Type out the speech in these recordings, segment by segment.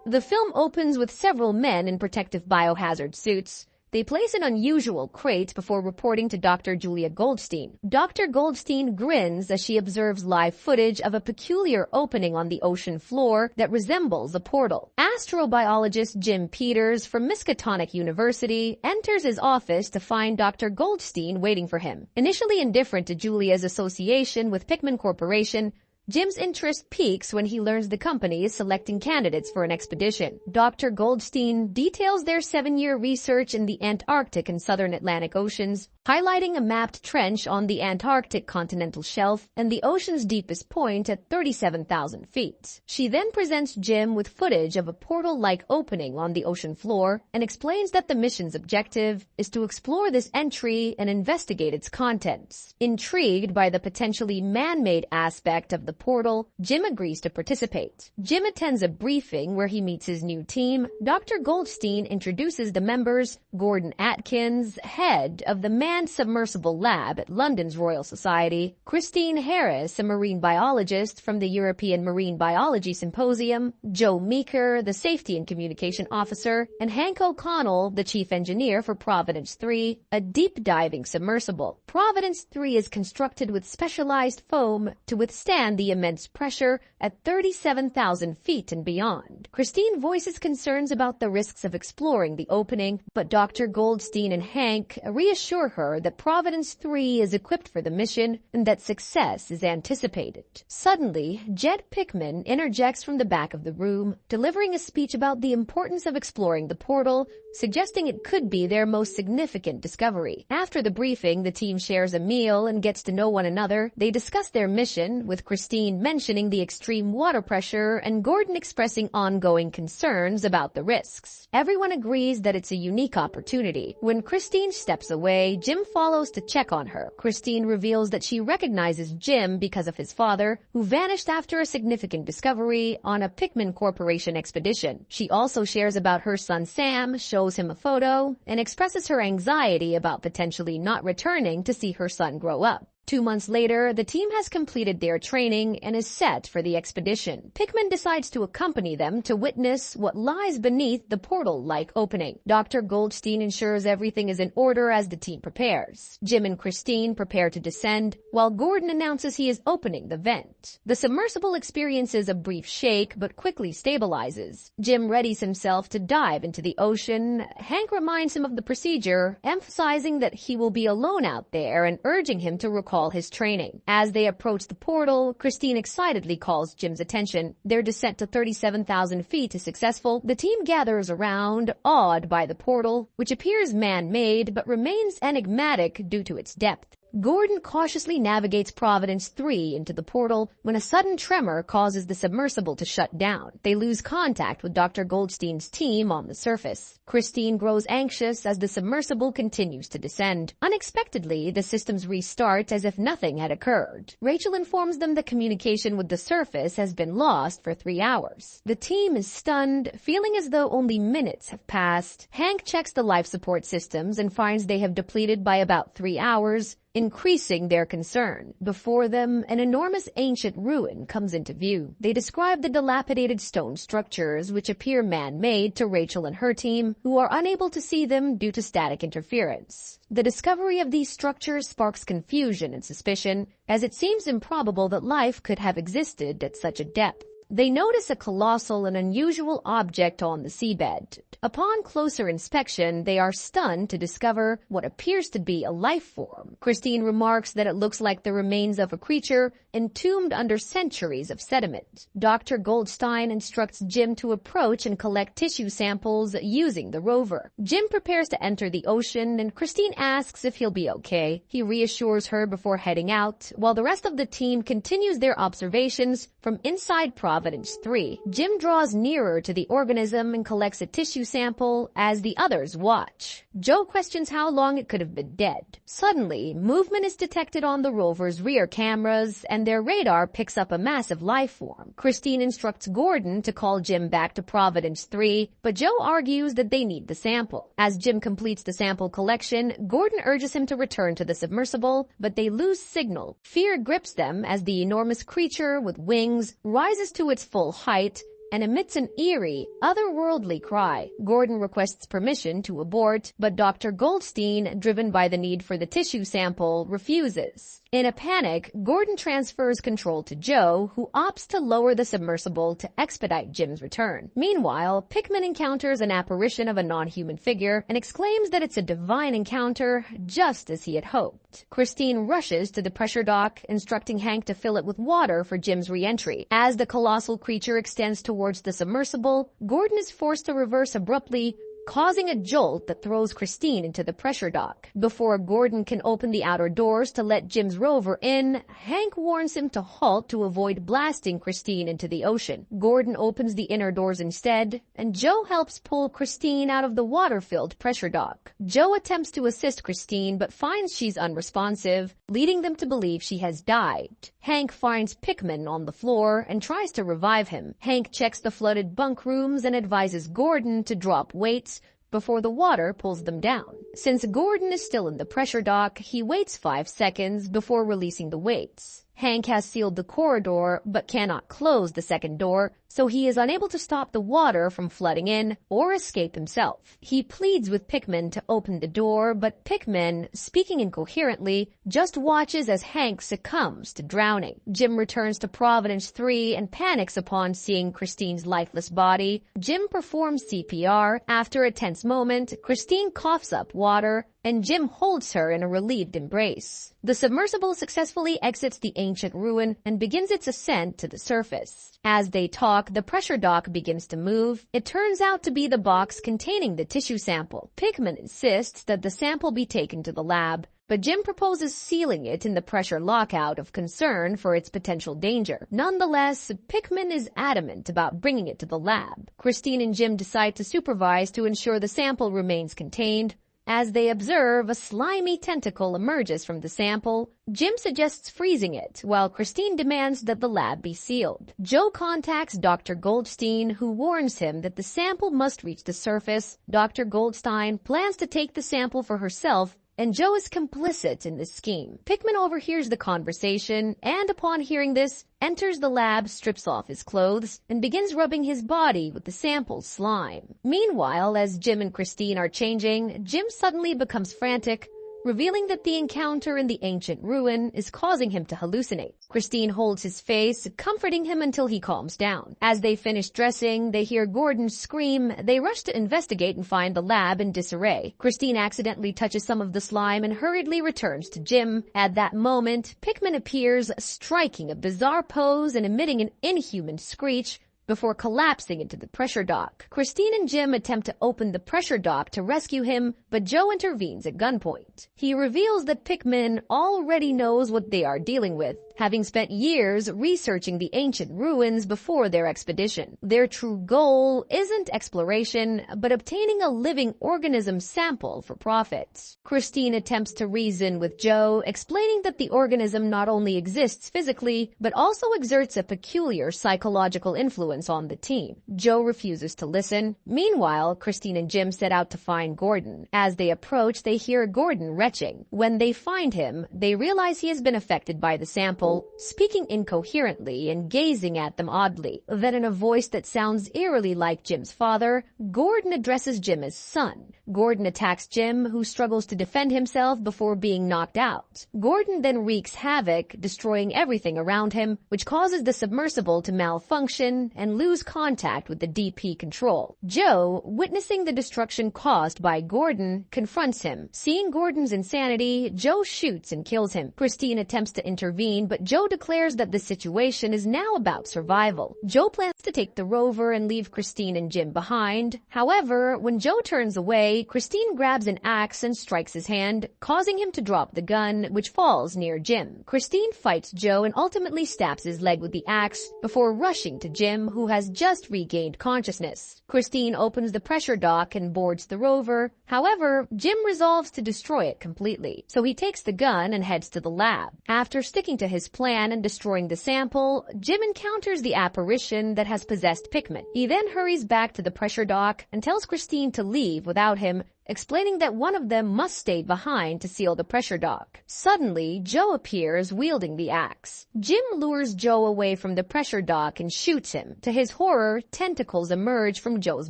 The film opens with several men in protective biohazard suits. They place an unusual crate before reporting to Dr. Julia Goldstein. Dr. Goldstein grins as she observes live footage of a peculiar opening on the ocean floor that resembles a portal. Astrobiologist Jim Peters from Miskatonic University enters his office to find Dr. Goldstein waiting for him. Initially indifferent to Julia's association with Pickman Corporation, Jim's interest peaks when he learns the company is selecting candidates for an expedition. Dr. Goldstein details their 7-year research in the Antarctic and southern Atlantic Oceans, highlighting a mapped trench on the Antarctic continental shelf and the ocean's deepest point at 37,000 feet. She then presents Jim with footage of a portal-like opening on the ocean floor and explains that the mission's objective is to explore this entry and investigate its contents. Intrigued by the potentially man-made aspect of the portal, Jim agrees to participate. Jim attends a briefing where he meets his new team. Dr. Goldstein introduces the members: Gordon Atkins, head of the Manned Submersible Lab at London's Royal Society; Christine Harris, a marine biologist from the European Marine Biology Symposium; Joe Meeker, the Safety and Communication Officer; and Hank O'Connell, the Chief Engineer for Providence 3, a deep-diving submersible. Providence 3 is constructed with specialized foam to withstand the immense pressure at 37,000 feet and beyond. Christine voices concerns about the risks of exploring the opening, but Dr. Goldstein and Hank reassure her that Providence 3 is equipped for the mission and that success is anticipated. Suddenly, Jed Pickman interjects from the back of the room, delivering a speech about the importance of exploring the portal, suggesting it could be their most significant discovery. After the briefing, the team shares a meal and gets to know one another. They discuss their mission, with Christine mentioning the extreme water pressure and Gordon expressing ongoing concerns about the risks. Everyone agrees that it's a unique opportunity. When Christine steps away, Jim follows to check on her. Christine reveals that she recognizes Jim because of his father, who vanished after a significant discovery on a Pickman Corporation expedition. She also shares about her son Sam, shows him a photo, and expresses her anxiety about potentially not returning to see her son grow up. 2 months later, the team has completed their training and is set for the expedition. Pickman decides to accompany them to witness what lies beneath the portal-like opening. Dr. Goldstein ensures everything is in order as the team prepares. Jim and Christine prepare to descend, while Gordon announces he is opening the vent. The submersible experiences a brief shake but quickly stabilizes. Jim readies himself to dive into the ocean. Hank reminds him of the procedure, emphasizing that he will be alone out there and urging him to recall his training. As they approach the portal, Christine excitedly calls Jim's attention. Their descent to 37,000 feet is successful. The team gathers around, awed by the portal, which appears man-made but remains enigmatic due to its depth. Gordon cautiously navigates Providence 3 into the portal when a sudden tremor causes the submersible to shut down. They lose contact with Dr. Goldstein's team on the surface. Christine grows anxious as the submersible continues to descend. Unexpectedly, the systems restart as if nothing had occurred. Rachel informs them that communication with the surface has been lost for 3 hours. The team is stunned, feeling as though only minutes have passed. Hank checks the life support systems and finds they have depleted by about 3 hours, increasing their concern. Before them, an enormous ancient ruin comes into view. They describe the dilapidated stone structures, which appear man-made to Rachel and her team, who are unable to see them due to static interference. The discovery of these structures sparks confusion and suspicion, as it seems improbable that life could have existed at such a depth. They notice a colossal and unusual object on the seabed. Upon closer inspection, they are stunned to discover what appears to be a life form. Christine remarks that it looks like the remains of a creature entombed under centuries of sediment. Dr. Goldstein instructs Jim to approach and collect tissue samples using the rover. Jim prepares to enter the ocean, and Christine asks if he'll be okay. He reassures her before heading out, while the rest of the team continues their observations from inside Providence 3. Jim draws nearer to the organism and collects a tissue sample as the others watch. Joe questions how long it could have been dead. Suddenly, movement is detected on the rover's rear cameras, and their radar picks up a massive life form. Christine instructs Gordon to call Jim back to Providence 3, but Joe argues that they need the sample. As Jim completes the sample collection, Gordon urges him to return to the submersible, but they lose signal. Fear grips them as the enormous creature with wings rises to its full height, and emits an eerie, otherworldly cry. Gordon requests permission to abort, but Dr. Goldstein, driven by the need for the tissue sample, refuses. In a panic, Gordon transfers control to Joe, who opts to lower the submersible to expedite Jim's return. Meanwhile, Pickman encounters an apparition of a non-human figure and exclaims that it's a divine encounter, just as he had hoped. Christine rushes to the pressure dock, instructing Hank to fill it with water for Jim's re-entry. As the colossal creature extends towards the submersible, Gordon is forced to reverse abruptly, causing a jolt that throws Christine into the pressure dock. Before Gordon can open the outer doors to let Jim's rover in, Hank warns him to halt to avoid blasting Christine into the ocean. Gordon opens the inner doors instead, and Joe helps pull Christine out of the water-filled pressure dock. Joe attempts to assist Christine but finds she's unresponsive, leading them to believe she has died. Hank finds Pickman on the floor and tries to revive him. Hank checks the flooded bunk rooms and advises Gordon to drop weights before the water pulls them down. Since Gordon is still in the pressure dock, he waits 5 seconds before releasing the weights. Hank has sealed the corridor but cannot close the second door, so he is unable to stop the water from flooding in or escape himself. He pleads with Pickman to open the door, but Pickman, speaking incoherently, just watches as Hank succumbs to drowning. Jim returns to Providence 3 and panics upon seeing Christine's lifeless body. Jim performs CPR. After a tense moment, Christine coughs up water, and Jim holds her in a relieved embrace. The submersible successfully exits the ancient ruin and begins its ascent to the surface. As they talk, the pressure dock begins to move. It turns out to be the box containing the tissue sample. Pickman insists that the sample be taken to the lab, but Jim proposes sealing it in the pressure lockout of concern for its potential danger. Nonetheless, Pickman is adamant about bringing it to the lab. Christine and Jim decide to supervise to ensure the sample remains contained. As they observe, a slimy tentacle emerges from the sample. Jim suggests freezing it, while Christine demands that the lab be sealed. Joe contacts Dr. Goldstein, who warns him that the sample must reach the surface. Dr. Goldstein plans to take the sample for herself, and Joe is complicit in this scheme. Pickman overhears the conversation, and upon hearing this, enters the lab, strips off his clothes, and begins rubbing his body with the sample's slime. Meanwhile, as Jim and Christine are changing, Jim suddenly becomes frantic, revealing that the encounter in the ancient ruin is causing him to hallucinate. Christine holds his face, comforting him until he calms down. As they finish dressing, they hear Gordon scream. They rush to investigate and find the lab in disarray. Christine accidentally touches some of the slime and hurriedly returns to Jim. At that moment, Pickman appears, striking a bizarre pose and emitting an inhuman screech before collapsing into the pressure dock. Christine and Jim attempt to open the pressure dock to rescue him, but Joe intervenes at gunpoint. He reveals that Pickman already knows what they are dealing with, having spent years researching the ancient ruins before their expedition. Their true goal isn't exploration, but obtaining a living organism sample for profit. Christine attempts to reason with Joe, explaining that the organism not only exists physically, but also exerts a peculiar psychological influence on the team. Joe refuses to listen. Meanwhile, Christine and Jim set out to find Gordon. As they approach, they hear Gordon retching. When they find him, they realize he has been affected by the sample, speaking incoherently and gazing at them oddly. Then in a voice that sounds eerily like Jim's father, Gordon addresses Jim as son. Gordon attacks Jim, who struggles to defend himself before being knocked out. Gordon then wreaks havoc, destroying everything around him, which causes the submersible to malfunction and lose contact with the DP control. Joe, witnessing the destruction caused by Gordon, confronts him. Seeing Gordon's insanity, Joe shoots and kills him. Christine attempts to intervene, but Joe declares that the situation is now about survival. Joe plans to take the rover and leave Christine and Jim behind. However, when Joe turns away, Christine grabs an axe and strikes his hand, causing him to drop the gun, which falls near Jim. Christine fights Joe and ultimately stabs his leg with the axe before rushing to Jim, who has just regained consciousness. Christine opens the pressure dock and boards the rover. However, Jim resolves to destroy it completely, so he takes the gun and heads to the lab. After sticking to his plan and destroying the sample, Jim encounters the apparition that has possessed Pickman. He then hurries back to the pressure dock and tells Christine to leave without him, explaining that one of them must stay behind to seal the pressure dock. Suddenly, Joe appears wielding the axe. Jim lures Joe away from the pressure dock and shoots him. To his horror, tentacles emerge from Joe's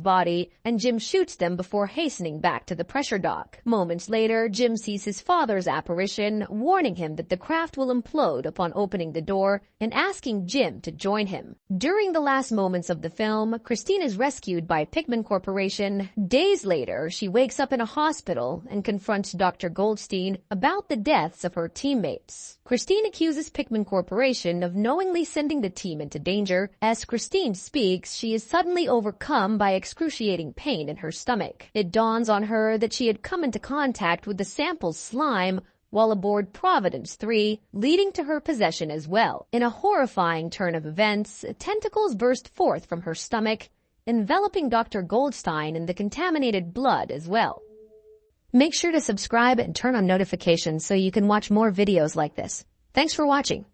body, and Jim shoots them before hastening back to the pressure dock. Moments later, Jim sees his father's apparition, warning him that the craft will implode upon opening the door and asking Jim to join him. During the last moments of the film, Christine is rescued by Pickman Corporation. Days later, she wakes up in a hospital and confronts Dr. Goldstein about the deaths of her teammates. Christine accuses Pickman Corporation of knowingly sending the team into danger. As Christine speaks, she is suddenly overcome by excruciating pain in her stomach. It dawns on her that she had come into contact with the sample's slime while aboard Providence 3, leading to her possession as well. In a horrifying turn of events, tentacles burst forth from her stomach, enveloping Dr. Goldstein in the contaminated blood as well. Make sure to subscribe and turn on notifications so you can watch more videos like this. Thanks for watching.